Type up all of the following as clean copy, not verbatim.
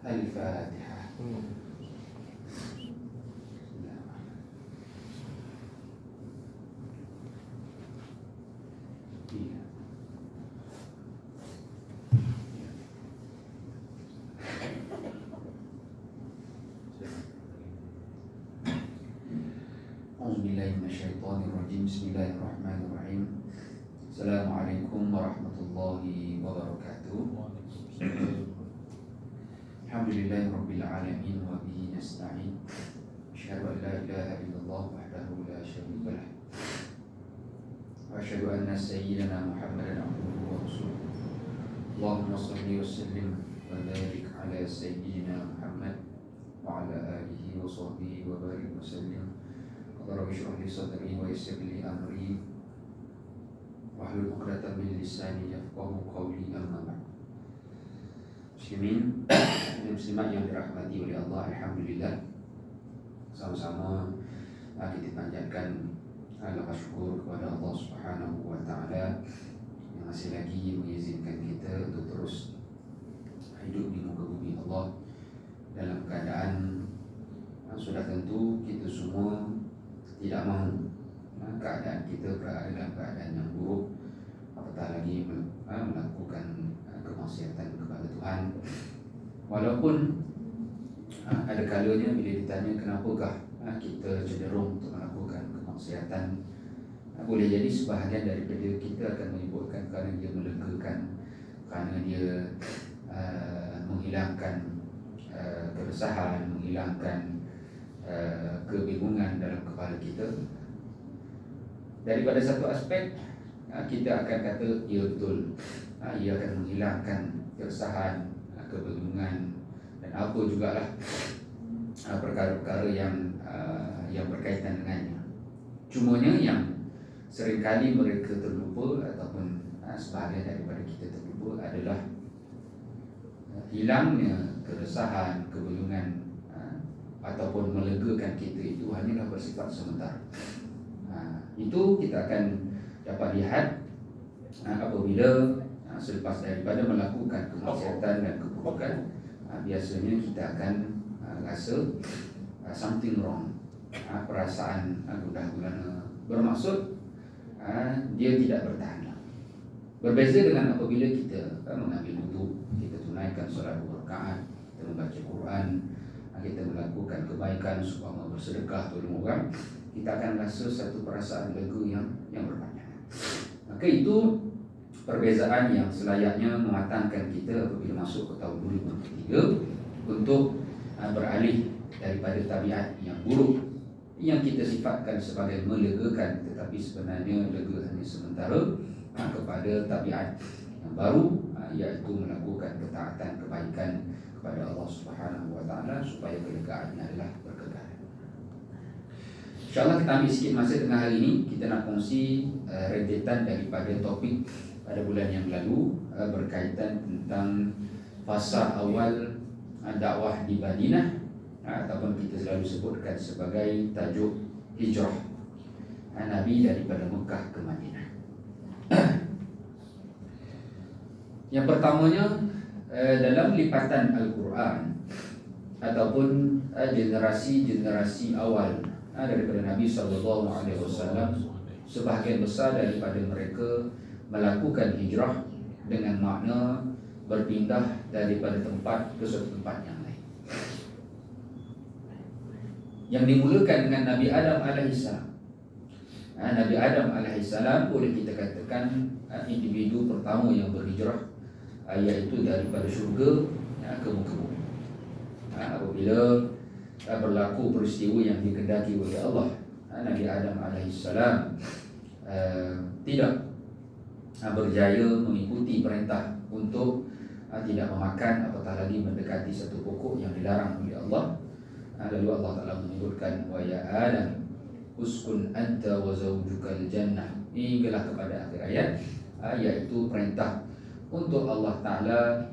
Al-Fatihah. A'udzubillahiminasyaitonirrajim. Bismillahirrahmanirrahim. Assalamualaikum warahmatullahi wabarakatuh. Alhamdulillahirabbil alamin wa bihi nasta'in. Asyhadu an la ilaha illallah wahdahu la syarika lah. Wa asyhadu anna sayyidana Muhammadan abduhu wa rasuluh. Allahumma shalli wa sallim wa barik ala sayyidina Muhammad wa ala alihi wa sahbihi wa barik wa sallim. Rabbi shrah li sadri wa yassir li amri wahlul 'uqdatam min lisani yafqahu qawli. Amma ba'd. Muslimin dan muslimat yang dirahmati oleh Allah, alhamdulillah, sama-sama kita panjatkan lafaz syukur kepada Allah Subhanahu wa taala yang masih lagi mengizinkan kita untuk terus hidup di muka bumi Allah dalam keadaan sudah tentu kita semua tidak mahu keadaan kita berada dalam keadaan yang buruk, apatah lagi melakukan kemaksiatan kepada Tuhan. Walaupun ada kalanya bila ditanya kenapakah kita cenderung untuk melakukan kemaksiatan, boleh jadi sebahagian daripada kita akan menyebutkan kerana dia melegakan, kerana dia menghilangkan keresahan, menghilangkan kebingungan dalam kepala kita. Daripada satu aspek kita akan kata ya betul, ia akan menghilangkan keresahan, kebingungan dan apa jugalah perkara-perkara yang berkaitan dengannya. Cumanya yang seringkali mereka terlupa ataupun sebahagian daripada kita terlupa adalah hilangnya keresahan, kebingungan ataupun melegakan kita itu hanyalah bersifat sementara. Itu kita akan dapat lihat apabila selepas daripada melakukan kemaksiatan dan keburukan, biasanya kita akan rasa something wrong, perasaan gundah gulana, bermaksud dia tidak bertahan. Berbeza dengan apabila kita mengambil wudu, kita tunaikan solat 2 rakaat, kita membaca Quran, kita melakukan kebaikan, supaya bersedekah tolong orang, kita akan rasa satu perasaan lega yang berpanjangan. Maka itu perbezaan yang selayaknya mematangkan kita apabila masuk ke tahun 2023 untuk beralih daripada tabiat yang buruk yang kita sifatkan sebagai melegakan, tetapi sebenarnya lega hanya sementara, kepada tabiat yang baru, iaitu melakukan ketaatan kebaikan kepada Allah Subhanahu wa taala supaya kelegaannya adalah berkekal. InsyaAllah kita ambil sikit masa tengah hari ini, kita nak kongsi rentetan daripada topik pada bulan yang lalu berkaitan tentang fasa awal dakwah di Madinah, ataupun kita selalu sebutkan sebagai tajuk hijrah Nabi daripada Mekah ke Madinah. Yang pertamanya, dalam lipatan Al-Quran ataupun generasi-generasi awal daripada Nabi SAW, sebahagian besar daripada mereka melakukan hijrah dengan makna berpindah daripada tempat ke suatu tempat yang lain. Yang dimulakan dengan Nabi Adam alaihissalam. Nabi Adam alaihissalam boleh kita katakan individu pertama yang berhijrah, iaitu daripada syurga ke muka bumi. Apabila berlaku peristiwa yang dikehendaki oleh Allah, Nabi Adam alaihissalam tidak berjaya mengikuti perintah untuk tidak memakan apatah lagi mendekati satu pokok yang dilarang oleh Allah. Lalu Allah Ta'ala menyebutkan, wa ya Adam uskun anta wa zawjukal jannah, hinggalah kepada akhir ayat, iaitu perintah untuk Allah Ta'ala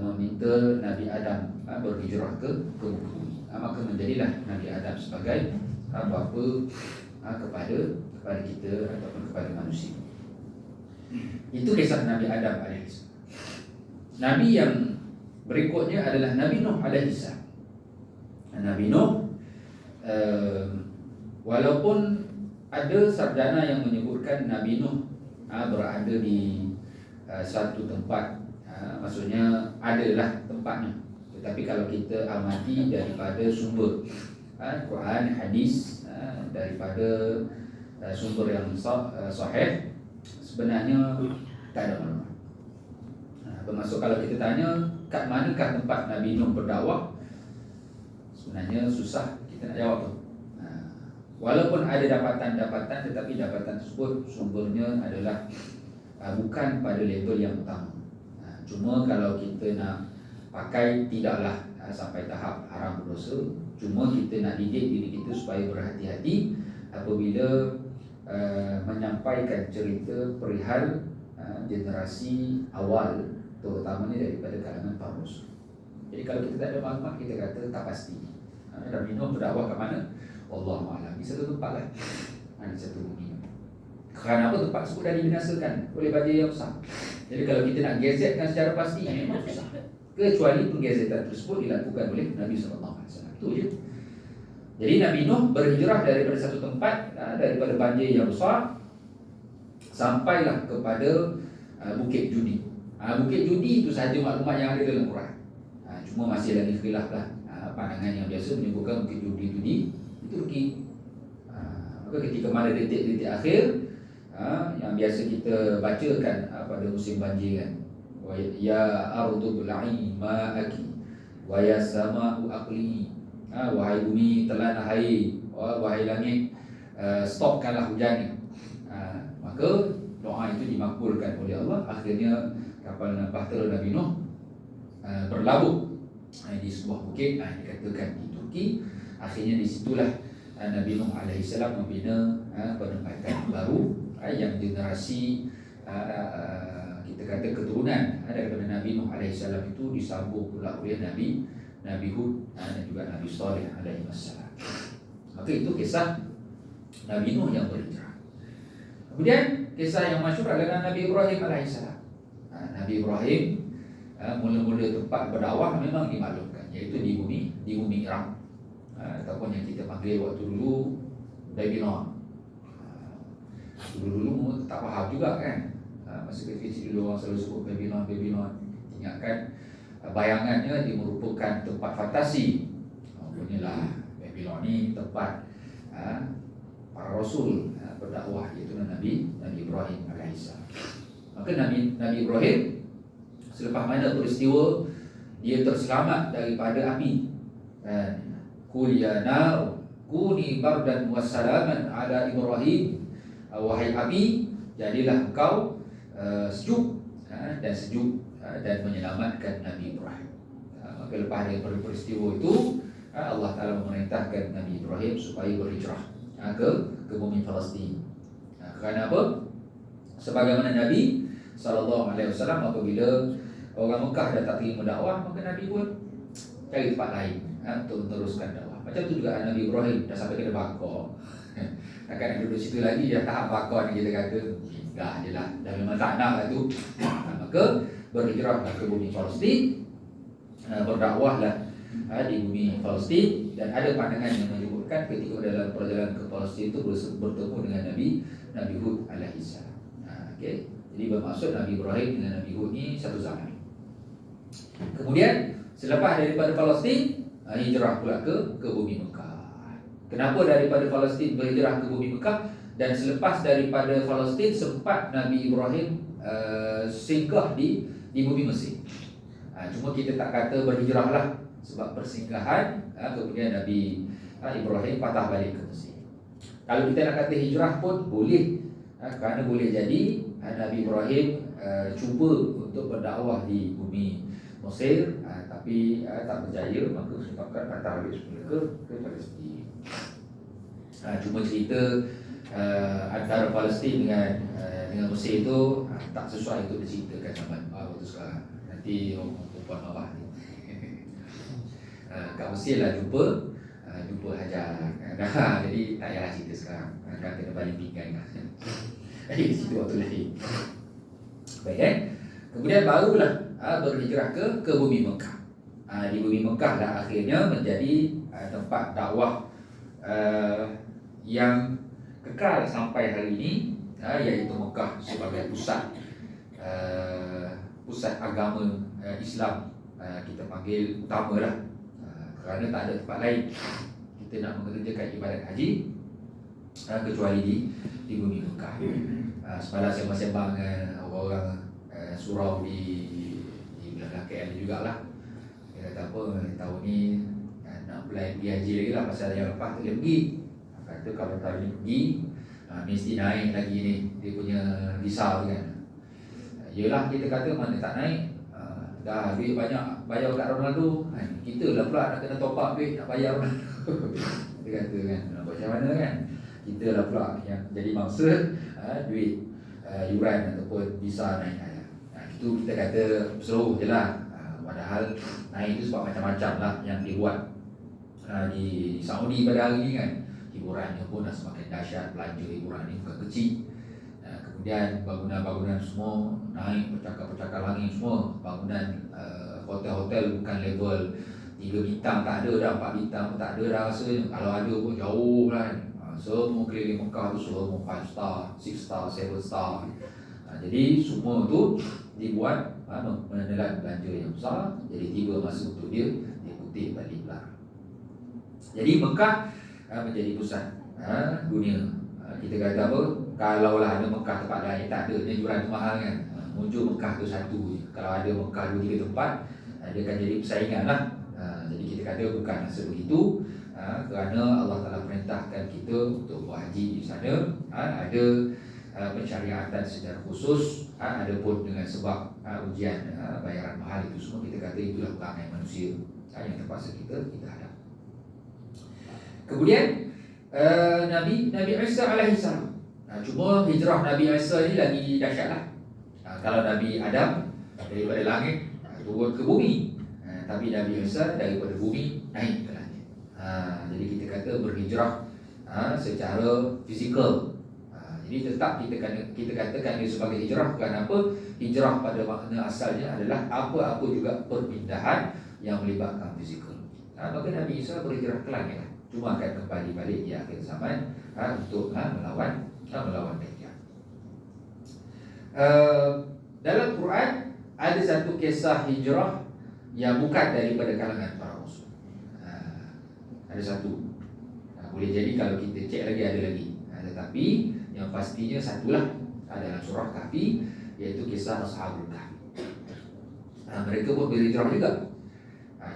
meminta Nabi Adam berhijrah ke bumi. Maka menjadilah Nabi Adam sebagai bapa kepada kita ataupun kepada manusia. Itu kisah Nabi Adam alaihissalam. Nabi yang berikutnya adalah Nabi Nuh alaihi salam. Nabi Nuh, walaupun ada sarjana yang menyebutkan Nabi Nuh berada di satu tempat, maksudnya adalah tempatnya. Tetapi kalau kita amati daripada sumber Quran, hadis, daripada sumber yang sahih, sebenarnya tak ada maklumat. Bermaksud kalau kita tanya kat manakah tempat Nabi Nuh berdakwah, sebenarnya susah kita nak jawab tu. Walaupun ada dapatan-dapatan, tetapi dapatan tersebut sumbernya adalah bukan pada level yang utama. Cuma kalau kita nak pakai, tidaklah sampai tahap haram berdosa. Cuma kita nak didik diri kita supaya berhati-hati apabila menyampaikan cerita perihal generasi awal, terutamanya daripada kalangan para rasul. Jadi kalau kita tak ada maklumat, kita kata tak pasti. Nabi Nuh berdakwah ke mana? Wallahu a'lam. Di satu tempat lah, di satu bumi. Kerana apa? Tempat tersebut dah dibinasakan oleh badai yang besar. Jadi kalau kita nak gazetkan secara pasti, memang susah. Kecuali penggazetan tersebut dilakukan oleh Nabi SAW. Itu je. Jadi Nabi Nuh berhijrah daripada satu tempat, daripada banjir yang besar, sampailah kepada Bukit Judi. Bukit Judi itu sahaja maklumat yang ada dalam Quran. Cuma masih lagi khilaf lah. Pandangan yang biasa menyebutkan Bukit Judi itu Turki. Maka ketika mana detik-detik akhir, yang biasa kita bacakan pada musim banjir kan, ya ardu bla'i ma'aki wa ya sama'u aqli, wahai bumi telanlah air, wahai langit stopkanlah hujan ni. Maka doa itu dimakbulkan oleh Allah. Akhirnya kapal bahtera Nabi Nuh berlabuh di sebuah bukit, dikatakan di Turki. Akhirnya di situlah Nabi Nuh alaihi salam membina penempatan baru yang generasi kita kata keturunan daripada Nabi Nuh alaihi salam itu disambung pula oleh Nabi Hud dan juga Nabi Saleh alaihi wassalam. Maka itu kisah Nabi Nuh yang berhijrah. Kemudian kisah yang masyhur adalah Nabi Ibrahim alaihi salam. Nabi Ibrahim mula-mula tempat berdakwah memang dimaklumkan, iaitu di bumi Iraq, ataupun yang kita panggil waktu dulu Babylon. Dulu tak faham juga kan, masa kecil dulu orang selalu sebut Babylon. Ingatkan bayangannya dia merupakan tempat fantasi. Inilah Babylon ni tempat para rasul berdakwah, iaitu Nabi Ibrahim alaihissalam. Maka Nabi Ibrahim, selepas mana peristiwa dia terselamat daripada api, Qul ya nar kuni bardan wa salaman ala Ibrahim, wahai api, jadilah engkau sejuk dan menyelamatkan Nabi Ibrahim. Maka lepas daripada peristiwa itu, Allah Ta'ala memerintahkan Nabi Ibrahim supaya berhijrah ke bumi Palestin. Kerana apa? Sebagaimana Nabi SAW apabila orang Mekah dah tak terima dakwah, maka Nabi pun cari tempat lain untuk meneruskan dakwah. Macam tu juga Nabi Ibrahim dah sampai ke Bakar. Takkan nak duduk situ lagi, dah tahap Bakar ni kita kata dah je lah, dah memang tak nak lah tu. Maka berhijrahlah ke bumi Palestin, berdakwahlah di bumi Palestin. Dan ada pandangan yang menyebutkan ketika dalam perjalanan ke Palestin itu bertemu dengan Nabi Hud alaihissalam. Okay. Jadi bermaksud Nabi Ibrahim dengan Nabi Hud ni satu zaman. Kemudian selepas daripada Palestin, hijrah pula ke bumi Mekah. Kenapa daripada Palestin berhijrah ke bumi Mekah? Dan selepas daripada Palestin sempat Nabi Ibrahim singgah di bumi Mesir. Cuma kita tak kata berhijrah lah, sebab persinggahan kemudian Nabi Ibrahim patah balik ke Mesir. Kalau kita nak kata hijrah pun boleh, kerana boleh jadi Nabi Ibrahim cuba untuk berdakwah di bumi Mesir, tapi tak berjaya, maka sebabkan patah balik semula ke Palestin. Cuma cerita antara Palestin dengan Mesir itu tak sesuai untuk diceritakan zaman waktu sekarang. Nanti orang perempuan marah ni. Kat Mesir lah jumpa Hajar. Jadi tak payahlah cerita sekarang, kan kena balik pinggan lah. Jadi di situ waktu lahir. Baik kan? Kemudian barulah berhijrah ke bumi Mekah. Di bumi Mekah lah akhirnya menjadi tempat dakwah yang kekal sampai hari ini, iaitu Mekah sebagai pusat agama Islam, kita panggil utama lah, kerana tak ada tempat lain kita nak mengerjakan ibadat haji kecuali di bumi Mekah. Semalam sembang-sembang dengan orang-orang surau di belakang KL jugalah. Dia kata apa, tahun ni nak apply pergi haji lagi lah, pasal yang lepas tak boleh pergi. Kata kalau tahun ni pergi, mesti naik lagi ni dia punya visa tu kan. Yelah, kita kata mana tak naik, dah duit banyak bayar kat Ronaldo, kita lah pula nak kena top up duit nak bayar Ronaldo. Dia kata kan, macam mana kan, kita lah pula yang jadi mangsa duit yuran ataupun visa naik. Itu kita kata seru je lah. Padahal naik itu sebab macam-macam lah yang dibuat di Saudi pada hari ni kan. Hiburannya pun dah semakin dahsyat, belanja hiburan ni bukan kecil. Kemudian bangunan-bangunan semua naik percakap-percakap langit semua. Bangunan hotel-hotel bukan level 3 bintang, tak ada dah, 4 bintang pun tak ada dah rasanya. Kalau ada pun jauh lah. Semua keliling Mekah tu semua 5 star, 6 star, 7 star. Jadi semua tu dibuat menelan belanja yang besar. Jadi tiba masa untuk dia kutip balik pula. Jadi Mekah menjadi pusat dunia. Kita kata apa, kalau lah ada Mekah tempat lain tak ada, dia juran tu mahal kan. Muncul Mekah tu satu je. Kalau ada Mekah 2-3 tempat, dia akan jadi persaingan lah. Jadi kita kata bukan sebegitu, kerana Allah Ta'ala perintahkan kita untuk buat haji di sana. Ada pensyariatan secara khusus, ada pun dengan sebab ujian bayaran mahal itu semua. Kita kata itulah perangai manusia yang terpaksa kita hadap. Kemudian Nabi Isa alaihissalam, cuma hijrah Nabi Isa ni lagi dahsyat lah. Kalau Nabi Adam daripada langit turun ke bumi, tapi Nabi Isa daripada bumi naik ke langit. Jadi kita kata berhijrah secara fizikal. Jadi tetap kita katakan dia sebagai hijrah. Kenapa? Hijrah pada makna asalnya adalah apa-apa juga perpindahan yang melibatkan fizikal. Maka Nabi Isa berhijrah ke langit lah. Cuma akan kembali balik di akhir zaman untuk melawan Dajjal. Dalam Quran ada satu kisah hijrah yang bukan daripada kalangan para rasul. Ada satu. Boleh jadi kalau kita cek lagi ada lagi. Tetapi yang pastinya satulah dalam surah Kahfi, iaitu kisah Ashabul Kahfi. Mereka pun berhijrah juga.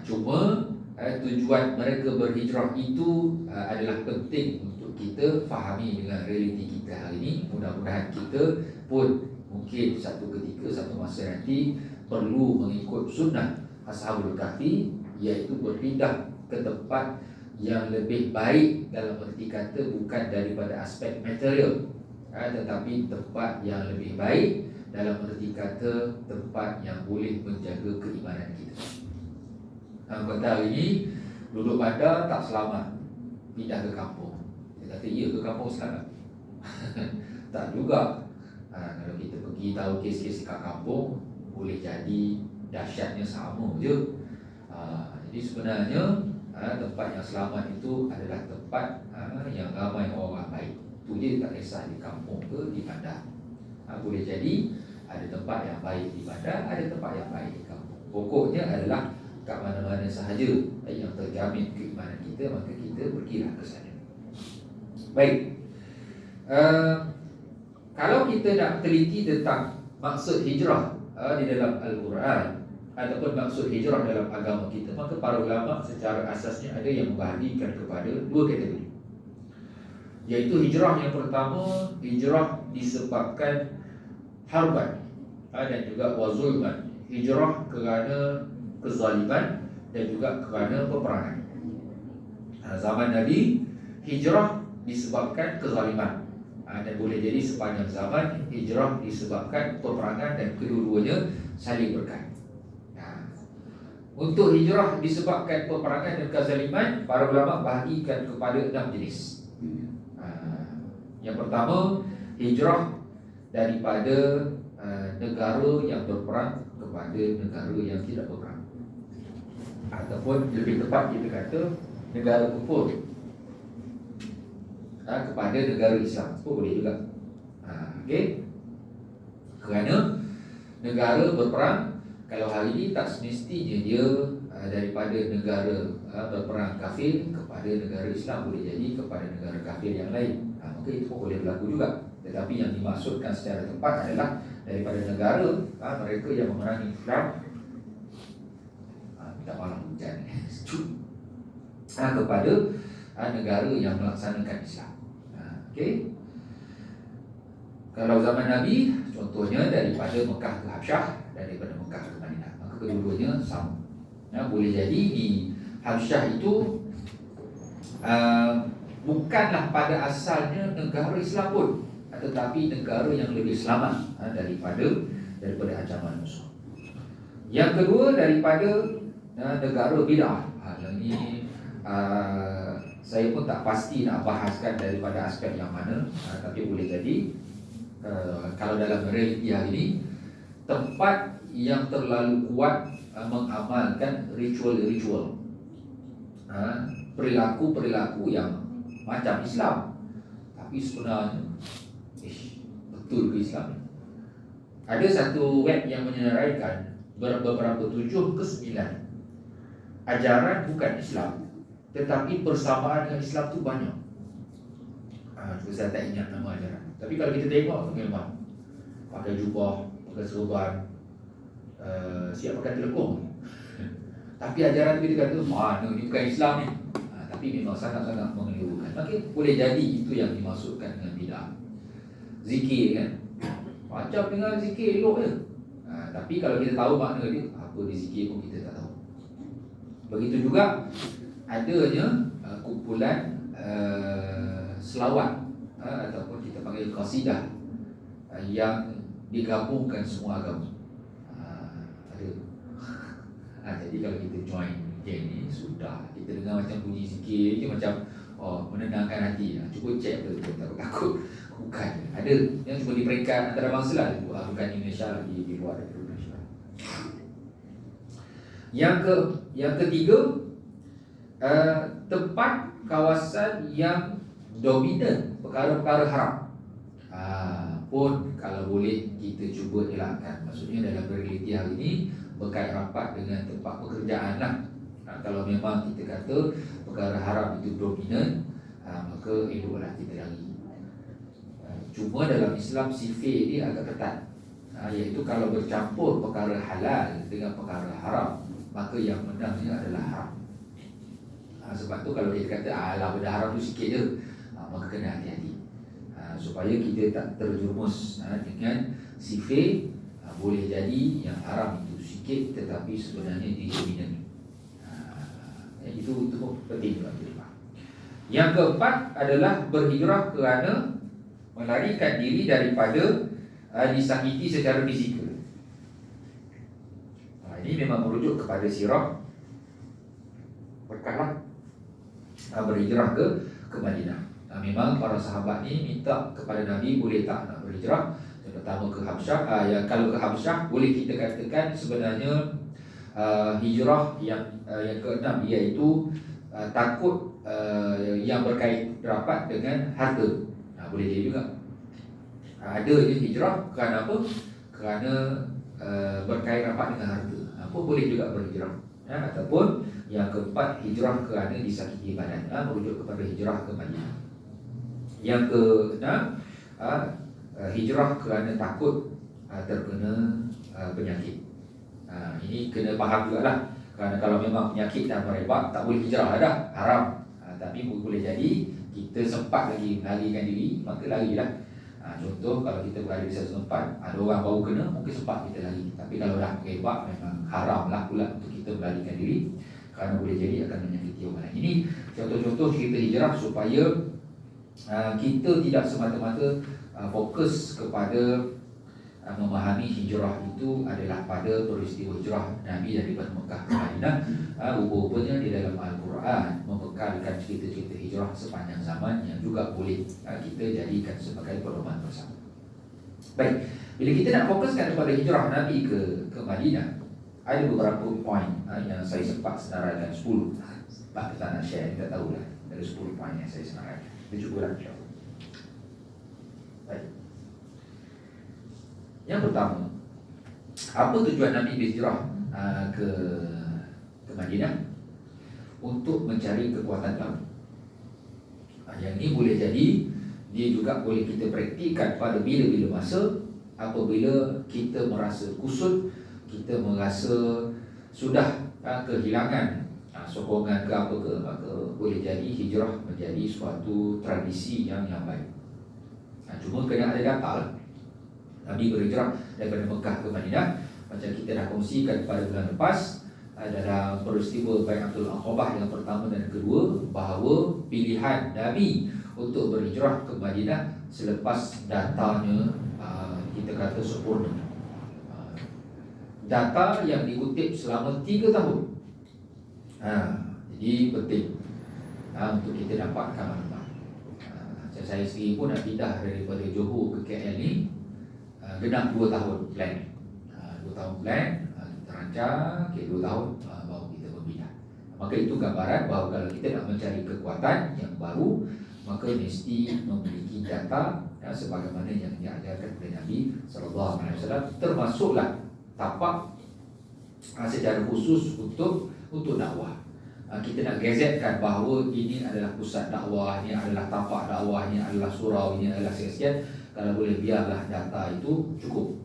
Cuma tujuan mereka berhijrah itu adalah penting untuk kita fahami dengan realiti kita hari ini. Mudah-mudahan kita pun mungkin satu ketika, satu masa nanti perlu mengikut sunnah Ashabul Kahfi, iaitu berpindah ke tempat yang lebih baik, dalam erti kata bukan daripada aspek material, tetapi tempat yang lebih baik dalam erti kata tempat yang boleh menjaga keimanan kita. Kata hari ini duduk bandar tak selamat, pindah ke kampung. Dia kata iya ke kampung selamat? Tak juga. Kalau kita pergi tahu kes-kes kat kampung, boleh jadi dahsyatnya sama je. Jadi sebenarnya tempat yang selamat itu adalah tempat yang ramai orang baik. Itu dia, tak kisah di kampung ke di bandar. Boleh jadi ada tempat yang baik di bandar, ada tempat yang baik di kampung. Pokoknya adalah kat mana-mana sahaja yang terjamin keimanan kita, maka kita pergilah ke sana. Baik. Kalau kita nak teliti tentang maksud hijrah di dalam Al-Quran ataupun maksud hijrah dalam agama kita, maka para ulama secara asasnya ada yang membahagikan kepada dua kategori, iaitu hijrah yang pertama, hijrah disebabkan harban dan juga wazulman, hijrah kerana kezaliman dan juga kerana peperangan. Zaman Nabi, hijrah disebabkan kezaliman, dan boleh jadi sepanjang zaman hijrah disebabkan peperangan, dan kedua-duanya saling berkait. Untuk hijrah disebabkan peperangan dan kezaliman, para ulama bahagikan kepada 6 jenis. Yang pertama, hijrah daripada negara yang berperang kepada negara yang tidak berperang, ataupun lebih tepat kita kata negara kufur kepada negara Islam pun boleh juga. Okey. Kerana negara berperang, kalau hari ini tak semestinya dia daripada negara berperang kafir kepada negara Islam, boleh jadi kepada negara kafir yang lain. Maka itu pun boleh berlaku juga. Tetapi yang dimaksudkan secara tepat adalah daripada negara mereka yang memerangi Islam. Minta malam hujan kepada negara yang melaksanakan Islam. Okey. Kalau zaman Nabi, contohnya daripada Mekah ke Habsyah dan daripada Mekah ke Madinah, maka kedua-duanya sama. Boleh jadi di Habsyah itu bukanlah pada asalnya negara Islam pun, tetapi negara yang lebih selamat daripada ancaman musuh. Yang kedua daripada negara bid'ah. Ini saya pun tak pasti nak bahaskan daripada aspek yang mana, tapi boleh jadi kalau dalam realiti hari ini, tempat yang terlalu kuat mengamalkan ritual-ritual, perilaku-perilaku yang macam Islam, tapi sebenarnya betul ke Islam? Ada satu web yang menyenaraikan beberapa 7 ke 9 ajaran bukan Islam, tetapi persamaan dengan Islam tu banyak. Saya tak ingat nama ajaran, tapi kalau kita tengok memang pakai jubah, pakai serban, siap pakai telekung. Tapi ajaran tu kita kata mana ni bukan Islam ni, tapi memang sangat-sangat mengelirukan. Maka boleh jadi itu yang dimaksudkan dengan bid'ah. Zikir kan, macam dengan zikir elok je, tapi kalau kita tahu makna dia, apa dia zikir pun kita tak tahu. Begitu juga adanya kumpulan selawat ataupun kita panggil qasidah yang digabungkan semua agama. Ada. Jadi kalau kita join geng ni, sudah kita dengar macam bunyi zikir je, macam menenangkan hati. Cuba cek betul-betul, takut bukan. Ada yang cuma di peringkat antarabangsa lah, bukan di Malaysia, di luar daripada Malaysia. Yang ketiga, tempat kawasan yang dominan perkara-perkara haram pun kalau boleh kita cuba elakkan. Maksudnya dalam realiti hari ini berkait rapat dengan tempat pekerjaan lah. Kalau memang kita kata perkara haram itu dominan, maka eloklah kita lari. Cuma dalam Islam sifir dia agak ketat, iaitu kalau bercampur perkara halal dengan perkara haram, maka yang menangnya adalah haram. Sebab tu kalau kita kata alah benda haram tu sikit je, maka kena hati-hati supaya kita tak terjerumus dengan sifir. Boleh jadi yang haram itu sikit tetapi sebenarnya dia dominan. Itu penting juga kita faham. Yang keempat adalah berhijrah kerana melarikan diri daripada disakiti secara fizikal. Ini memang merujuk kepada sirah berkala berhijrah ke Madinah. Memang para sahabat ni minta kepada Nabi, boleh tak nak berhijrah? Yang pertama ke Habsyah. Kalau ke Habsyah boleh kita katakan sebenarnya hijrah yang keenam, iaitu takut yang berkait rapat dengan harta. Boleh jadi juga. Ada je hijrah kerana apa? Kerana berkait rapat dengan harta. Pun boleh juga berhijrah. Ataupun yang keempat, hijrah kerana disakiti badan, merujuk kepada hijrah ke Madinah. Yang keenam, hijrah kerana takut terkena penyakit. Ini kena faham juga lah. Kerana kalau memang penyakit dah merebak, tak boleh hijrah dah, haram. Tapi boleh jadi kita sempat lagi melarikan diri, maka larilah. Contoh kalau kita berada di satu tempat, ada orang baru kena, mungkin sempat kita lari. Tapi kalau dah merebak, memang haram lah pula untuk kita melarikan diri, kerana boleh jadi akan menyakiti orang lain. Ini contoh-contoh cerita hijrah supaya kita tidak semata-mata fokus kepada memahami hijrah itu adalah pada peristiwa hijrah Nabi daripada Mekah ke Madinah. Rupa-rupanya di dalam Al-Quran membekalkan cerita-cerita hijrah sepanjang zaman yang juga boleh kita jadikan sebagai pedoman bersama. Baik, Bila kita nak fokuskan kepada hijrah Nabi ke Madinah, ada beberapa poin yang saya sempat senaraikan 10. Sebab kita nak share, kita tahulah dari 10 poin yang saya senaraikan. Kita cubalah insyaAllah. Baik. Yang pertama, apa tujuan Nabi berhijrah ke Madinah? Untuk mencari kekuatan baru. Yang ini boleh jadi dia juga boleh kita praktikkan pada bila-bila masa apabila kita merasa kusut, kita merasa sudah kehilangan sokongan ke apa ke, maka boleh jadi hijrah menjadi suatu tradisi yang baik. Cuma kena ada data lah. Nabi berhijrah daripada Mekah ke Madinah, macam kita dah kongsikan pada bulan lepas dalam peristiwa Bai'atul Aqabah yang pertama dan kedua, bahawa pilihan Nabi untuk berhijrah ke Madinah selepas datanya kita kata sempurna. Data yang dikutip selama 3 tahun. Jadi penting untuk kita dapatkan maklumat. Macam saya sendiri pun nak pindah daripada Johor ke KL ni genap 2 tahun plan. 2 tahun plan, kita rancang, 2 tahun baru kita berpindah. Maka itu gambaran bahawa kalau kita nak mencari kekuatan yang baru, maka mesti memiliki data sebagaimana yang diajarkan oleh Nabi SAW, termasuklah tapak secara khusus untuk dakwah. Kita nak gazetkan bahawa ini adalah pusat dakwah, ini adalah tapak dakwah, ini adalah surau, ini adalah sekian. Kalau boleh biarlah data itu cukup.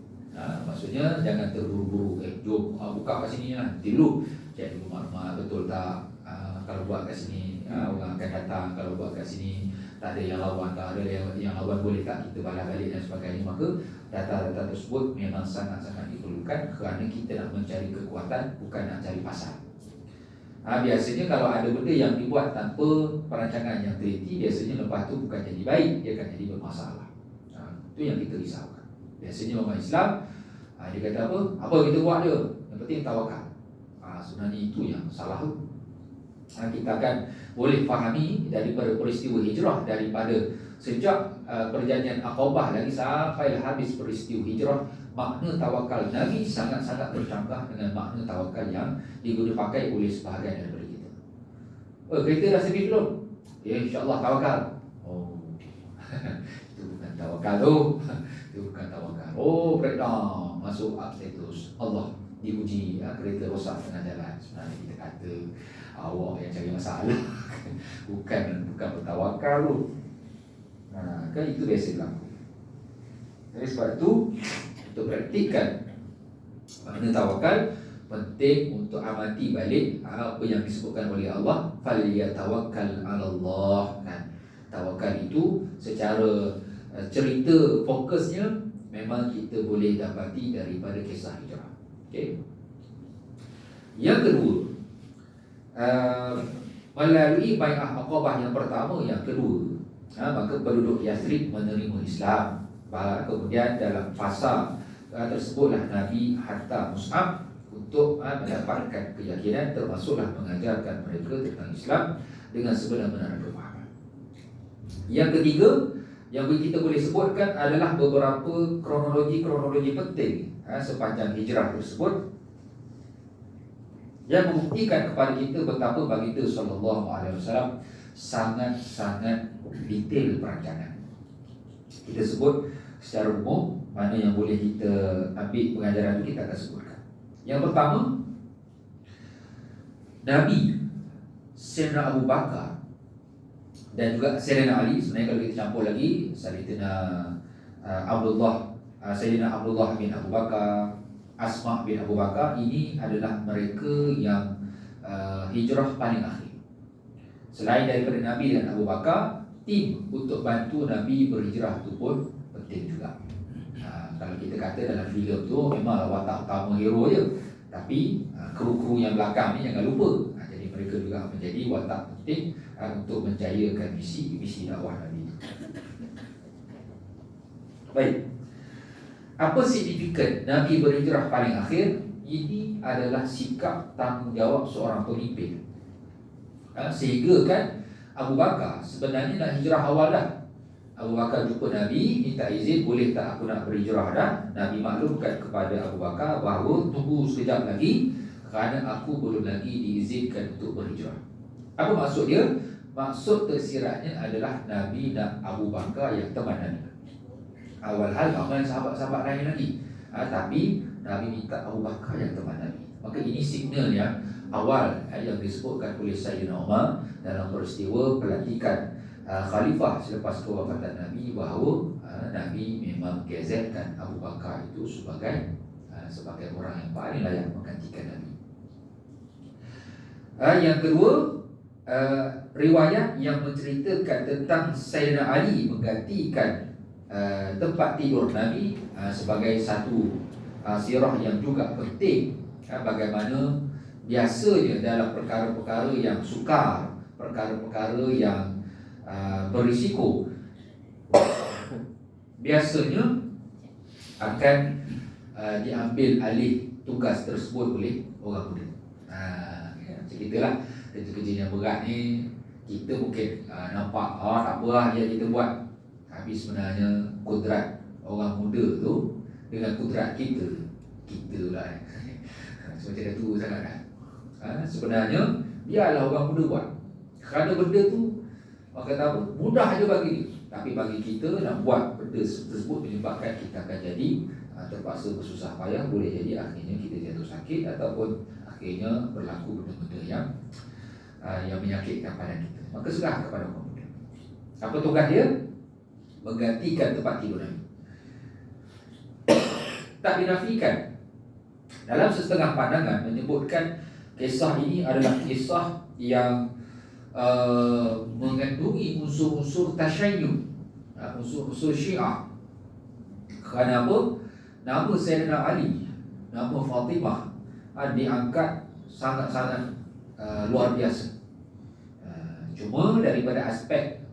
Maksudnya jangan terburu-buru. Jom buka kat sini lah, dulu cek dulu maklumat betul tak. Kalau buat kat sini orang akan datang. Kalau buat kat sini tak ada yang lawan, tak ada yang lawan, boleh tak kita balas balik dan sebagainya. Maka data-data tersebut memang sangat-sangat diperlukan kerana kita nak mencari kekuatan, bukan nak cari pasal. Biasanya kalau ada benda yang dibuat tanpa perancangan yang teliti, biasanya lepas tu bukan jadi baik, dia akan jadi bermasalah. Itu yang kita risaukan. Biasanya orang Islam dia kata apa? Apa kita buat dia? Yang penting tawakal. Sebenarnya itu yang salah tu. Kita akan boleh fahami daripada peristiwa hijrah, daripada sejak perjanjian Aqabah lagi sampai habis peristiwa hijrah, makna tawakal Nabi sangat-sangat bercanggah dengan makna tawakal yang digunakan pakai oleh sebahagian daripada kita. Kereta dah sepi belum? Ya, insyaAllah tawakal. Itu bukan tawakal tu. Itu bukan tawakal. Breakdown, masuk up status. Allah diuji, kereta rosak tengah jalan. Sebenarnya kita kata awak yang cari masalah. bukan bertawakal tu. Kan itu biasa berlaku. Jadi sebab itu untuk praktikkan makna tawakal, penting untuk amati balik apa yang disebutkan oleh Allah, falyatawakkal 'alallah. Tawakal itu secara cerita fokusnya memang kita boleh dapati daripada kisah hijrah. Okey. Yang kedua, melalui Bai'ah Aqabah yang pertama, yang kedua, maka penduduk Yathrib menerima Islam. Kemudian dalam fasa tersebutlah Nabi hantar Mus'ab untuk mendapatkan keyakinan, termasuklah mengajarkan mereka tentang Islam dengan sebenar-benar pemahaman. Yang ketiga yang kita boleh sebutkan adalah beberapa kronologi penting sepanjang hijrah tersebut yang membuktikan kepada kita betapa baginda SAW sangat-sangat detail perancangan. Kita sebut secara umum, mana yang boleh kita ambil pengajaran itu kita akan sebutkan. Yang pertama, Nabi, Sayyidina Abu Bakar dan juga Sayyidina Ali. Sebenarnya kalau kita campur lagi, Sayyidina Abdullah bin Abu Bakar, Asma bin Abu Bakar, ini adalah mereka yang hijrah paling akhir. Selain daripada Nabi dan Abu Bakar, tim untuk bantu Nabi berhijrah itu pun penting juga. Kalau kita kata dalam filem tu memang watak utama hero je, tapi kru-kru yang belakang ni jangan lupa. Jadi mereka juga menjadi watak penting untuk menjayakan misi dakwah Nabi itu. Baik. Apa signifikan Nabi berhijrah paling akhir? Ini adalah sikap tanggungjawab seorang pemimpin. Sehingga kan Abu Bakar sebenarnya nak hijrah awal dah. Abu Bakar jumpa Nabi, minta izin, boleh tak aku nak berhijrah dah. Nabi maklumkan kepada Abu Bakar bahawa tunggu sekejap lagi, kerana aku belum lagi diizinkan untuk berhijrah. Apa maksud dia? Maksud tersiratnya adalah Nabi nak Abu Bakar yang teman Nabi. Awal hal ramai sahabat-sahabat lain lagi, tapi Nabi minta Abu Bakar yang teman Nabi. Maka ini signal yang awal yang disebutkan oleh Sayyidina Umar dalam peristiwa pelantikan khalifah selepas kewafatan Nabi, bahawa Nabi memang gazetkan Abu Bakar itu sebagai orang yang paling layak menggantikan Nabi. Yang kedua, riwayat yang menceritakan tentang Sayyidina Ali menggantikan tempat tidur Nabi sebagai satu sirah yang juga penting. Bagaimana biasanya dalam perkara-perkara yang sukar, perkara-perkara yang berisiko, biasanya akan diambil alih tugas tersebut oleh orang muda. Ceritalah kerja-kerja yang berat ni, kita mungkin nampak tak apa lah yang kita buat, tapi sebenarnya kudrat orang muda tu dengan kudrat kita lah macam dah tua sangat kan. Sebenarnya biarlah orang muda buat, kerana benda tu orang kata apa, mudah aja bagi dia, tapi bagi kita nak buat benda tersebut menyebabkan kita akan jadi terpaksa bersusah payah, boleh jadi akhirnya kita jatuh sakit, ataupun akhirnya berlaku benda-benda yang menyakitkan badan kita. Maka serah kepada orang muda. Apa tugas dia? Menggantikan tempat tidur Nabi. Tak dinafikan, dalam setengah pandangan menyebutkan kisah ini adalah kisah yang mengandungi unsur-unsur tasyayyuh, unsur-unsur Syiah. Kerana apa? Nama Sayyidina Ali, nama Fatimah diangkat sangat-sangat luar biasa. Cuma daripada aspek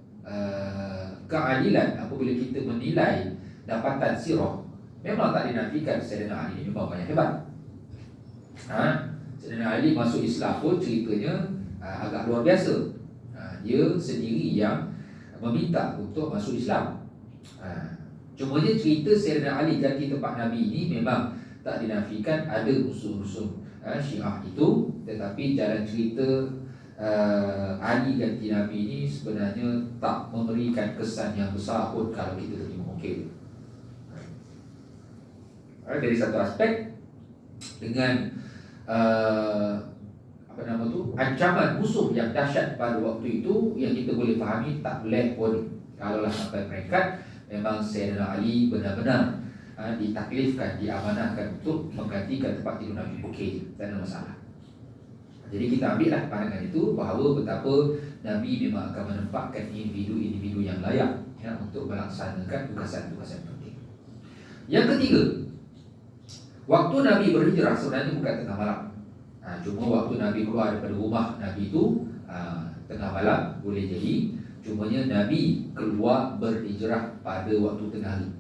keadilan, apabila kita menilai dapatan sirah, memang tak dinafikan Sayyidina Ali memang banyak hebat. Sayyidina Ali masuk Islam pun ceritanya agak luar biasa. Dia sendiri yang meminta untuk masuk Islam. Cuma je cerita Sayyidina Ali ganti tempat Nabi ini memang tak dinafikan ada unsur-unsur Syiah itu, tetapi jalan cerita Ali ganti Nabi ini sebenarnya tak memberikan kesan yang besar pun kalau kita terima okey. Dari satu aspek, dengan ancaman musuh yang dahsyat pada waktu itu, yang kita boleh fahami tak boleh pun kalaulah sampai peringkat memang Sayyidina Ali benar-benar ditaklifkan, diamanahkan untuk menggantikan tempat tidur Nabi. Okey, tak ada masalah. Jadi kita ambillah pandangan itu bahawa betapa Nabi memang akan menempatkan individu-individu yang layak untuk melaksanakan tugasan-tugasan penting. Yang ketiga, waktu Nabi berhijrah sebenarnya bukan tengah malam. Cuma waktu Nabi keluar daripada rumah Nabi itu tengah malam boleh jadi. Cumanya Nabi keluar berhijrah pada waktu tengah hari,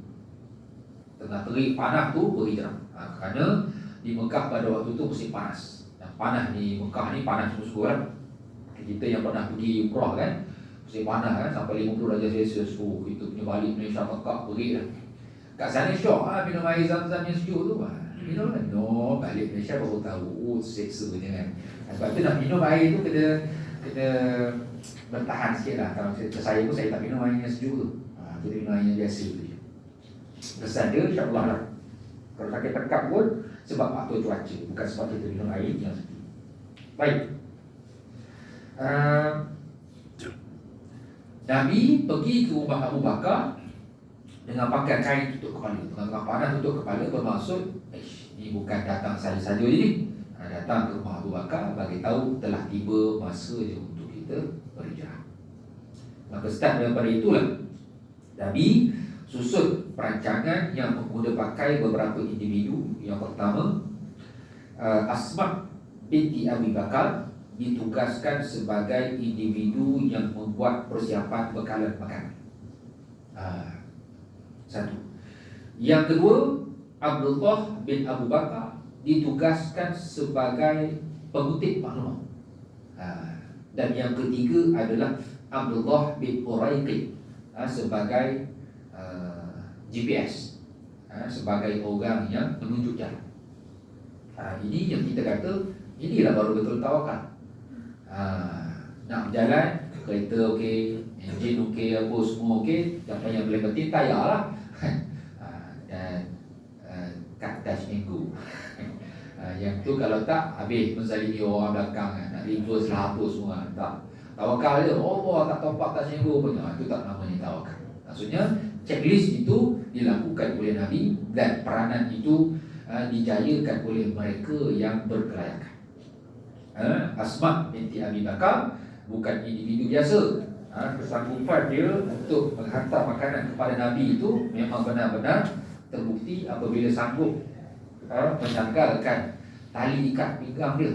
tengah terik panas tu berhijrah. Kerana di Mekah pada waktu tu musim panas. Dan panas di Mekah ni panas sungguh-sungguh kan. Kita yang pernah pergi umrah kan, musim panas kan, sampai 50 darjah Celsius. Kita punya balik Malaysia Mekah berit lah. Kat sana syok minum air zam-zam yang sejuk tu. Minum kan? No, balik Malaysia baru tahu seksanya kan. Sebab tu nak minum air tu kena bertahan sikit lah. Kalau saya pun saya tak minum air yang sejuk tu. Kita minum air yang biasa tu je. Kesan dia insyaAllah lah. Kalau sakit tekak pun sebab faktor cuaca, bukan sebab kita minum air yang sejuk. Baik, Nabi pergi ke rumah Abu Bakar dengan pakai kain tutup kepala. Tengah panas tutup kepala bermaksud ini bukan datang saja-saja je ni. Datang ke rumah Abu Bakar bagi tahu telah tiba masa je untuk kita berhijrah. Maka start daripada itulah Nabi susun perancangan yang menggunakan pakai beberapa individu. Yang pertama, Asma binti Abi Bakar ditugaskan sebagai individu yang membuat persiapan bekalan makanan. Satu. Yang kedua, Abdullah bin Abu Bakar ditugaskan sebagai pengutip maklumat. Dan yang ketiga adalah Abdullah bin Uraiqid sebagai GPS, sebagai orang yang menunjuk jalan. Ini yang kita kata, inilah baru betul tawakal. Nak berjalan, kereta okey, enjin okey, apa semua okey, yang boleh penting tayar lah. Dan kat dash minggu. Yang tu kalau tak, habis menzalimi orang belakang, nak reverse lah apa semua. Tak, tawakal je, Allah tak topak dash minggu pun. Itu tak namanya tawakal. Maksudnya checklist itu dilakukan oleh Nabi, dan peranan itu dijayakan oleh mereka yang berkelayakan. Asma binti Abi Bakar bukan individu biasa. Kesanggupan dia untuk menghantar makanan kepada Nabi itu memang benar-benar terbukti apabila sanggup menanggalkan tali ikat pinggang dia.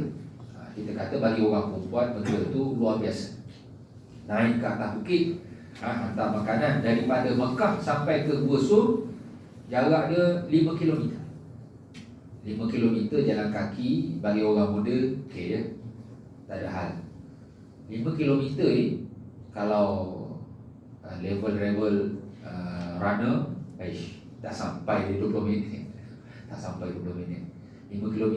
Kita kata bagi orang perempuan benda itu luar biasa. Naik ke atas bukit, hantar makanan daripada Mekah sampai ke Gua Sur, jarak dia 5 km. 5 km jalan kaki bagi orang muda, okey je, tak ada hal. 5 km ni kalau level runner, tak sampai 20 minit. Tak sampai 20 minit. 5 km.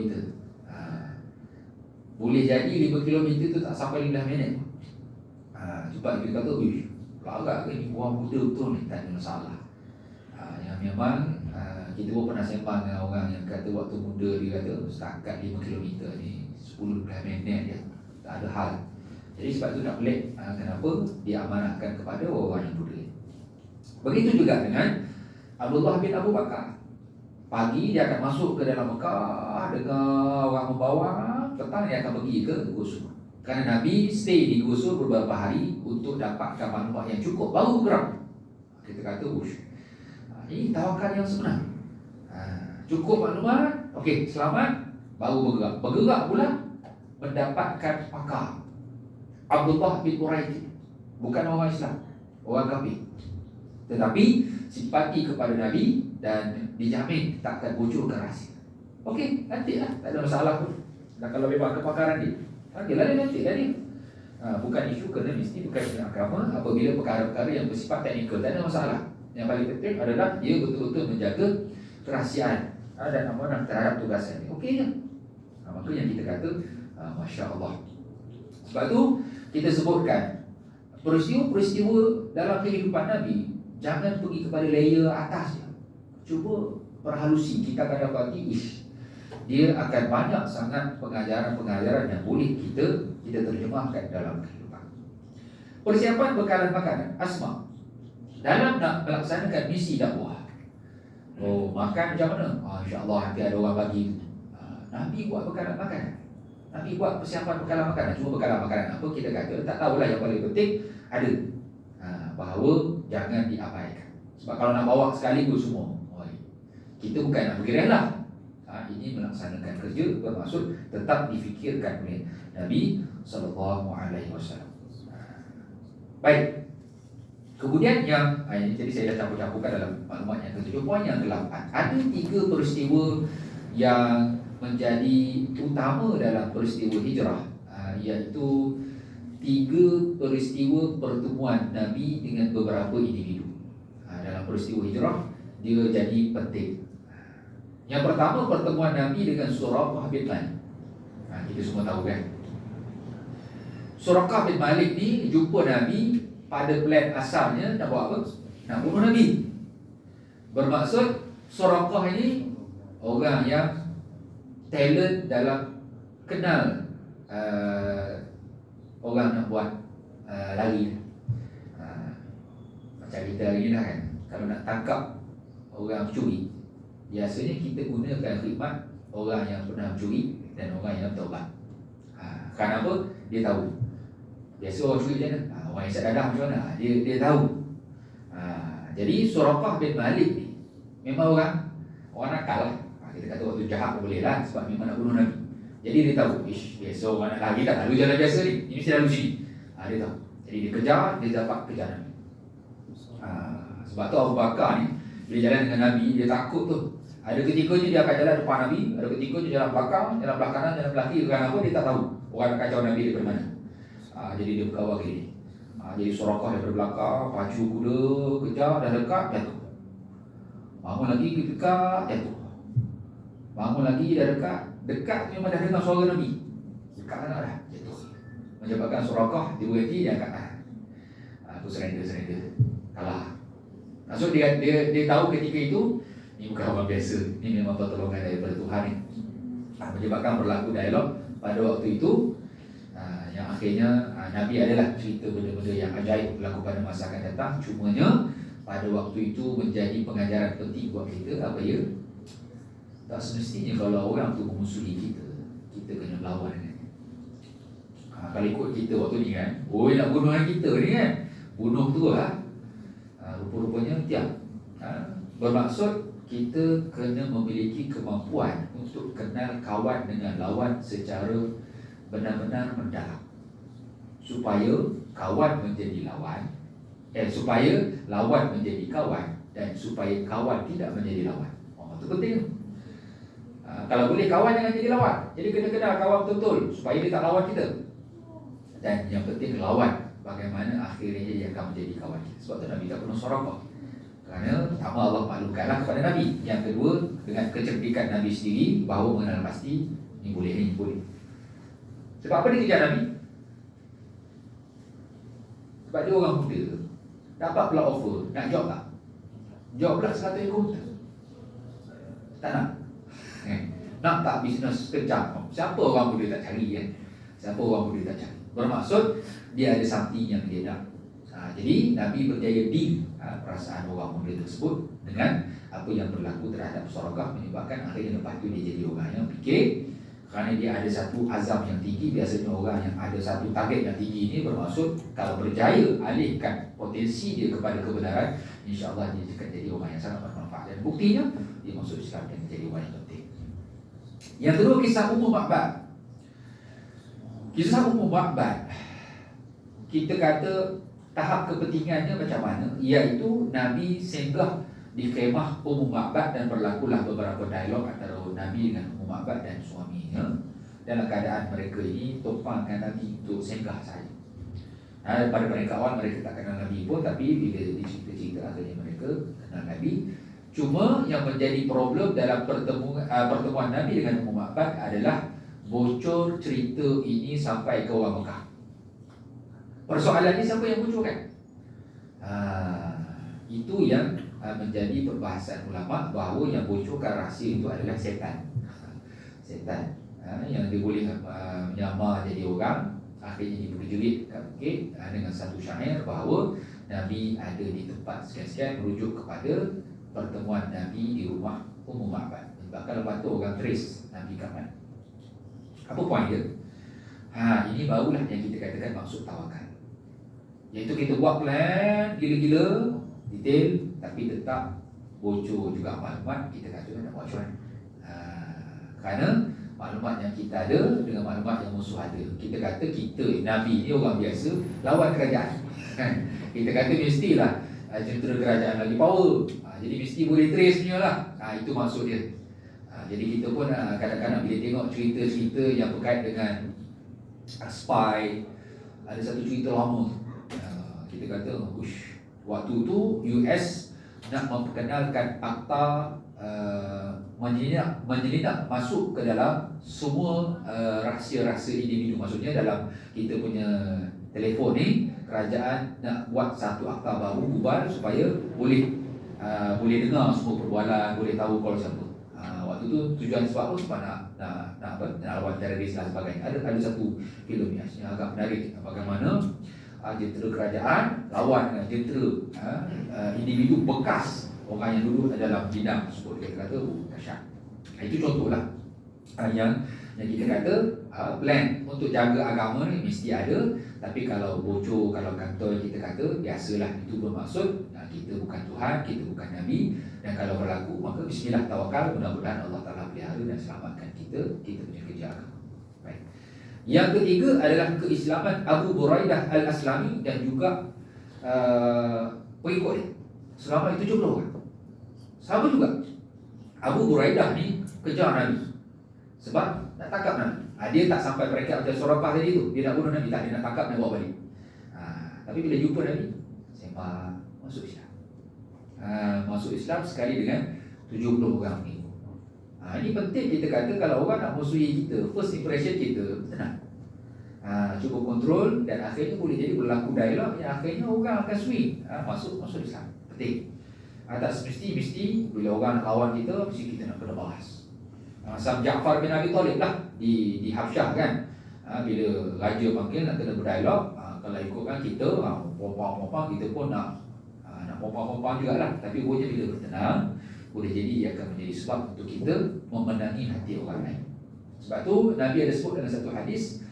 Boleh jadi 5 km tu tak sampai 15 minit. Sebab kita kata, agak ke ni orang muda betul ni, tak ada masalah. Yang memang kita pun pernah sembang dengan orang yang kata waktu muda dia kata setakat 5 km ni 10-15 minit je, tak ada hal. Jadi sebab itu tak pelik kenapa dia amanahkan kepada orang yang muda. Begitu juga dengan Abdullah bin Abu Bakar. Pagi dia akan masuk ke dalam Mekah dengan orang membawa, petang dia akan pergi ke Gua Sur. Kerana Nabi stay di Gua Sur beberapa hari untuk dapatkan maklumat yang cukup, baru bergerak. Kita kata, ini tawakal yang sebenar. Cukup maklumat, okey, selamat, baru bergerak. Bergerak pula mendapatkan pakar. Abdullah bin Quraiti, bukan orang Islam, orang kafir, tetapi simpati kepada Nabi dan dijamin takkan bocor ke rahsia. Okey, nantilah, tak ada masalah pun. Dan kalau memang kepakaran dia, nantilah dia. Bukan isu kena mesti bukan agama. Apabila perkara-perkara yang bersifat teknikal, tak ada masalah. Yang paling penting adalah dia betul-betul menjaga kerahsiaan dan amanah terhadap tugasan dia. Okey je. Maka yang kita kata, Masya Allah. Sebab tu kita sebutkan peristiwa-peristiwa dalam kehidupan Nabi, jangan pergi kepada layer atas je. Cuba perhalusi, kita akan dapati dia akan banyak sangat pengajaran-pengajaran yang boleh kita terjemahkan dalam kehidupan. Persiapan bekalan makanan Asma dalam nak melaksanakan misi dakwah. Makan macam mana? InsyaAllah nanti ada orang bagi. Nabi buat bekalan makanan. Nabi buat persiapan bekalan makanan. Cuma bekalan makanan apa kita kata, tak tahulah, yang paling penting ada. Bahawa jangan diabaikan. Sebab kalau nak bawa sekaligus semua, kita bukan nak pergi rela. Ini melaksanakan kerja, bermaksud tetap difikirkan oleh Nabi SAW. Baik. Kemudian yang ini tadi saya dah campur-campurkan dalam maklumat yang ke-7. Poin yang ke-8, ada 3 peristiwa yang menjadi utama dalam peristiwa hijrah, iaitu 3 peristiwa pertemuan Nabi dengan beberapa individu. Dalam peristiwa hijrah dia jadi penting. Yang pertama, pertemuan Nabi dengan Suraqah bin Malik. Kita semua tahu kan, Suraqah bin Malik ni jumpa Nabi pada plan asalnya nak buat apa? Nak bunuh Nabi. Bermaksud Suraqah ini orang yang talent dalam kenal orang nak buat lari. Macam kita hari ni lah kan, kalau nak tangkap orang mencuri, biasanya kita gunakan khidmat orang yang pernah mencuri dan orang yang bertaubat. Kenapa? Dia tahu. Biasa orang curi macam mana? Orang yang isap dadah macam mana? Dia tahu. Jadi Suraqah bin Malik ni memang orang nakal lah. Kita kata waktu jahat pun boleh lah, sebab memang nak bunuh Nabi. Jadi dia tahu, biasa orang nak lari tak lalu jalan biasa ni, ini mesti lalu sini. Dia tahu. Jadi dia kejar, dia dapat kejar Nabi. Sebab tu Abu Bakar ni bila jalan dengan Nabi, dia takut tu. Ada ketikanya dia akan jalan depan Nabi, ada ketikanya jalan belakang, jalan belah kanan, jalan belah kiri. Kerana apa? Dia tak tahu orang nak kacau Nabi daripada mana. Jadi dia berkawal diri. Jadi Suraqah daripada belakang, pacu kuda, kejar, dah dekat, jatuh. Bangun lagi, dekat, jatuh. Bangun lagi, dah dekat. Dekat tu memang dah dengar suara Nabi. Dekat dah, jatuh. Menyebabkan Suraqah diberhenti, dia angkat. Aku surrender. Kalah. Maksud dia tahu ketika itu, ni bukan orang biasa, ni memang pertolongan daripada Tuhan ni. Menyebabkan berlaku dialog pada waktu itu, yang akhirnya Nabi adalah cerita benda-benda yang ajaib berlaku pada masa akan datang. Cumanya pada waktu itu menjadi pengajaran penting buat kita. Apa ya? Tak semestinya kalau orang tu memusuhi kita, kita kena lawan dengan dia. Kalau ikut kita waktu ni kan, nak bunuh kita ni kan, bunuh tu lah. Rupa-rupanya tiap. Bermaksud kita kena memiliki kemampuan untuk kenal kawan dengan lawan secara benar-benar mendalam, supaya kawan menjadi lawan, supaya lawan menjadi kawan, dan supaya kawan tidak menjadi lawan. Itu penting. Kalau boleh kawan jangan jadi lawan. Jadi kena kenal kawan betul-betul supaya dia tak lawan kita. Dan yang penting lawan bagaimana akhirnya dia akan menjadi kawan kita. Sebab tu Nabi tak pernah Suraqah. Kerana pertama Allah maklumkanlah kepada Nabi. Yang kedua, dengan kecerdikan Nabi sendiri, bahawa mengenal pasti ni boleh. Sebab apa dia kejar Nabi? Sebab dia orang muda, dapat pula offer, nak job tak? Job pula 100 ekor unta. Tak nak? Nak tak bisnes kejam? Siapa orang muda tak cari kan? Siapa orang muda tak cari? Bermaksud dia ada something yang dia nak. Jadi Nabi berjaya deal perasaan orang muda tersebut dengan apa yang berlaku terhadap Suraqah, menyebabkan akhirnya lepas tu dia jadi orang yang fikir. Kerana dia ada satu azam yang tinggi. Biasanya orang yang ada satu target yang tinggi ini bermaksud kalau berjaya alihkan potensi dia kepada kebenaran, insya-Allah dia akan jadi orang yang sangat bermanfaat. Dan buktinya dia masuk Islam dan menjadi orang yang penting. Yang kedua, kisah Ummu Ma'bad. Kisah Ummu Ma'bad, kita kata tahap kepentingannya macam mana, iaitu Nabi singgah di kemah Ummu Ma'bad dan berlakulah beberapa dialog antara Nabi dengan Ummu Ma'bad dan suaminya. Dalam keadaan mereka ini tumpangkan Nabi untuk singgah saja. Pada mereka awal mereka tak kenal Nabi pun, tapi bila dicerita-cerita akhirnya mereka kenal Nabi. Cuma yang menjadi problem dalam pertemuan Nabi dengan Ummu Ma'bad adalah bocor cerita ini sampai ke orang Mekah. Persoalannya siapa yang bocorkan? Itu yang menjadi perbahasan ulama, bahawa yang bocorkan rahsia itu adalah setan. Setan yang dia boleh menyamar jadi orang, akhirnya dia berjerit kat bukit dengan satu syair bahawa Nabi ada di tempat sekian-sekian, merujuk kepada pertemuan Nabi di rumah Ummu Ma'bad. Bahkan lepas tu orang trace Nabi kat mana. Apa poin dia? Ini barulah yang kita katakan maksud tawakal. Iaitu kita buat plan gila-gila, detail, tapi tetap bocor juga maklumat. Kita katakan nak buat macam mana? Kerana maklumat yang kita ada dengan maklumat yang musuh ada. Kita kata kita, Nabi ni orang biasa, lawan kerajaan. Kita kata mestilah tentera kerajaan lagi power. Jadi mesti boleh trace punya lah. Itu maksud dia. Jadi kita pun kadang-kadang bila tengok cerita-cerita yang berkait dengan spy, ada satu cerita lama, kita kata waktu tu US nak memperkenalkan akta menyelinap masuk ke dalam semua rahsia-rahsia individu. Maksudnya dalam kita punya telefon ni, kerajaan nak buat satu akta baru ubal supaya boleh dengar semua perbualan, boleh tahu call siapa. Waktu tu tujuan sebab apa? Sebab nak lawan teroris dan sebagainya. Ada satu filem yang agak menarik, bagaimana jentera kerajaan lawan dengan jentera individu bekas orang yang duduk dalam bidang tersebut. Dia kata dahsyat. Itu contohlah yang kita kata plan untuk jaga agama ni mesti ada. Tapi kalau bocor, kalau kantor, kita kata biasalah, itu bermaksud kita bukan Tuhan, kita bukan Nabi. Dan kalau berlaku, maka bismillah, tawakal, mudah-mudahan Allah Ta'ala pelihara dan selamatkan kita punya kerja agama. Baik. Yang ketiga adalah keislaman Abu Buraidah Al-Aslami dan juga pengikut dia. Selama 70 orang. Sama juga Abu Buraidah ni kejar Nabi sebab nak tangkap Nabi. Dia tak sampai mereka macam Suraqah tadi tu, dia nak bunuh Nabi, tak, dia nak tangkap dan bawa balik. Tapi bila jumpa Nabi, sembah, masuk Islam. Masuk Islam sekali dengan 70 orang ni. Ini penting kita kata kalau orang nak musuhi kita, first impression kita tenang. Cuba kontrol dan akhirnya boleh jadi berlaku dialog yang akhirnya orang akan swing masuk Islam. Penting. Tak mesti bila orang nak lawan kita, mesti kita nak kena bahas. Sam Ja'far bin Abi Talib lah di Habsyah kan. Bila raja panggil nak kena berdialog, kalau ikutkan kita, pompang-pompang kita pun nak pompang-pompang jugalah. Tapi rupanya bila bertenang, boleh jadi ia akan menjadi sebab untuk kita memenangi hati orang lain. Sebab tu Nabi ada sebut dalam satu hadis,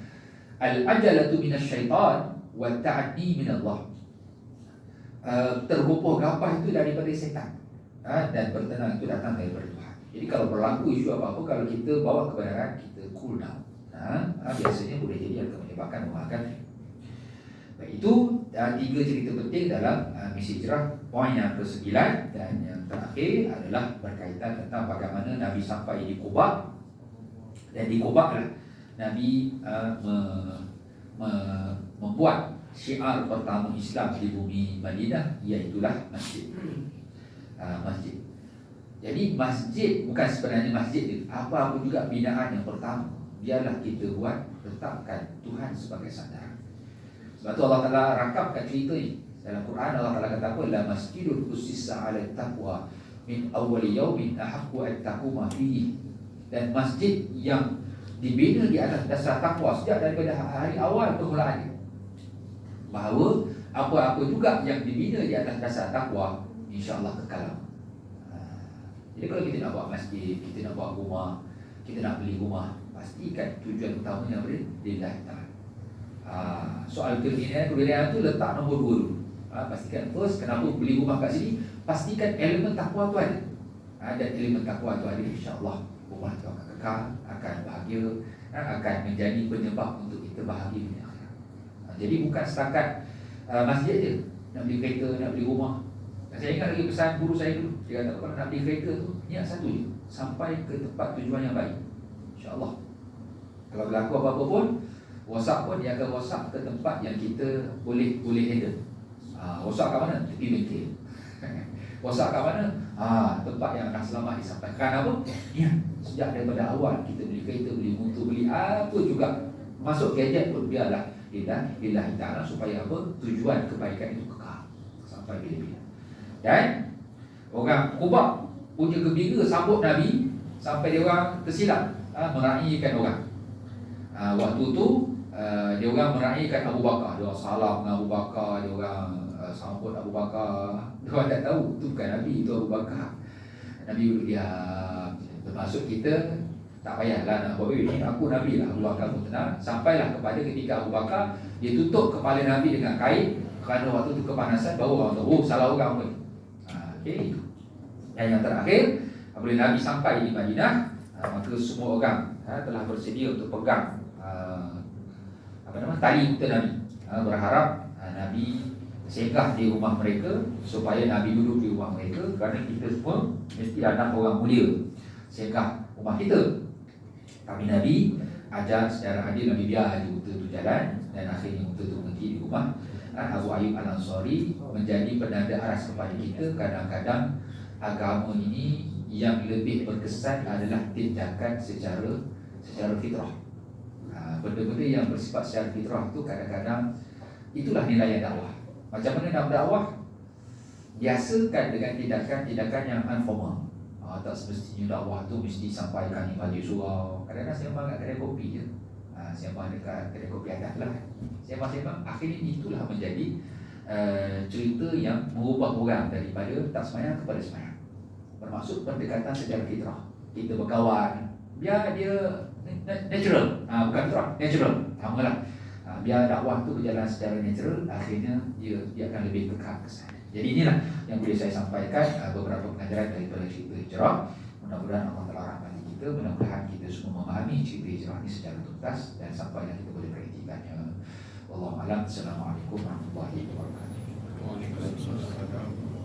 al-ajalatu minasyaitan wa ta'addi minallah. Tergopoh gapah itu daripada setan, dan bertenang itu datang daripada Tuhan. Jadi kalau berlaku isu apa-apa, kalau kita bawa kebenaran, kita cool down, biasanya boleh jadi akan menyebabkan orang akan. Baik, itu 3 cerita penting dalam misi hijrah. Poin yang ke-9 dan yang terakhir adalah berkaitan tentang bagaimana Nabi sampai di Quba. Dan di Quba lah Nabi membuat syiar pertama Islam di bumi Madinah, iaitulah masjid. Masjid. Jadi masjid bukan sebenarnya masjid, apa-apa juga binaan yang pertama, biarlah kita buat, tetapkan Tuhan sebagai sandaran. Sebab tu Allah Ta'ala rangkapkan cerita ni dalam Quran. Allah Ta'ala kata apa? La masjidul usissa 'ala taqwa min awwali yaumin ahaqqu an taquma fihi. Dan masjid yang dibina di atas dasar takwa sejak daripada hari awal permulaannya, bahawa apa-apa juga yang dibina di atas dasar takwa, insya-Allah kekal. Jadi kalau kita nak buat masjid, kita nak buat rumah, kita nak beli rumah, pastikan tujuan utamanya apa dia? Lillahi ta'ala. Soal kebinaan tu letak nombor 2 dulu. Pastikan first, kenapa beli rumah kat sini, pastikan elemen takwa tu ada. Dan elemen takwa tu ada, insya-Allah rumah tu akan kekal, akan bahagia, akan menjadi penyebab untuk kita bahagia di akhirat. Jadi bukan setakat masjid je, nak beli kereta, nak beli rumah. Saya ingat lagi pesan guru saya dulu, dia kata kalau nak beli kereta tu, niat satu je, sampai ke tempat tujuan yang baik, insya-Allah. Kalau berlaku apa-apa pun, WhatsApp pun dia akan WhatsApp ke tempat yang kita boleh handle. WhatsApp kat mana? Tepi bengkel. WhatsApp kat mana? Tempat yang akan selamat disampaikan. Apa? Ya, sejak daripada awal kita beli kereta, beli motor, beli apa juga, masuk gadget pun biarlah lillahi ta'ala, supaya apa? Tujuan kebaikan itu kekal sampai bila-bila. Dan orang Quba punya gembira sambut Nabi sampai dia orang tersilap meraihkan orang. Waktu tu dia orang meraihkan Abu Bakar, dia orang salam dengan Abu Bakar, dia orang sambut Abu Bakar. Dia orang tak tahu tu bukan Nabi, itu Abu Bakar. Nabi duduk diam. Termasuk kita tak payahlah nak buat ini, aku Nabi lah, Abu Bakar pun tenang. Sampailah kepada ketika Abu Bakar dia tutup kepala Nabi dengan kain, kerana waktu tu kepanasan, baru orang tahu salah orang pun. Okey, itu. Dan yang terakhir, apabila Nabi sampai di Madinah, maka semua orang telah bersedia untuk pegang tali unta Nabi, berharap Nabi singgah di rumah mereka, supaya Nabi duduk di rumah mereka, kerana kita semua mesti anak orang mulia singgah rumah kita. Tapi Nabi ajar secara adil, Nabi biar unta itu jalan, dan akhirnya unta itu berhenti di rumah. Abu Ayyub Al-Ansari menjadi penanda aras kepada kita. Kadang-kadang agama ini yang lebih berkesan adalah tindakan secara fitrah. Benda-benda yang bersifat secara fitrah itu kadang-kadang itulah nilai dakwah. Macam mana nak berdakwah? Biasakan dengan tindakan-tindakan yang informal. Tak semestinya dakwah tu mesti sampaikan di majlis surau. Kadang-kadang sembang kat kedai kopi je, sembang dekat kedai kopi atas lah, sembang-sembang. Akhirnya itulah menjadi cerita yang mengubah orang daripada tak semayang kepada semayang. Bermaksud pendekatan secara fitrah. Kita berkawan, biar dia natural, bukan fitrah, natural, sama lah. Biar dakwah tu berjalan secara natural, akhirnya dia akan lebih kekal kesan. Jadi inilah yang boleh saya sampaikan, beberapa pengajaran daripada cerita hijrah. Mudah-mudahan Allah telah rahmati kita, mudah-mudahan kita semua memahami cerita hijrah ini secara tuntas dan sampailah kita boleh praktikannya. Wallahu a'lam. Assalamualaikum warahmatullahi wabarakatuh. Waalaikumsalam.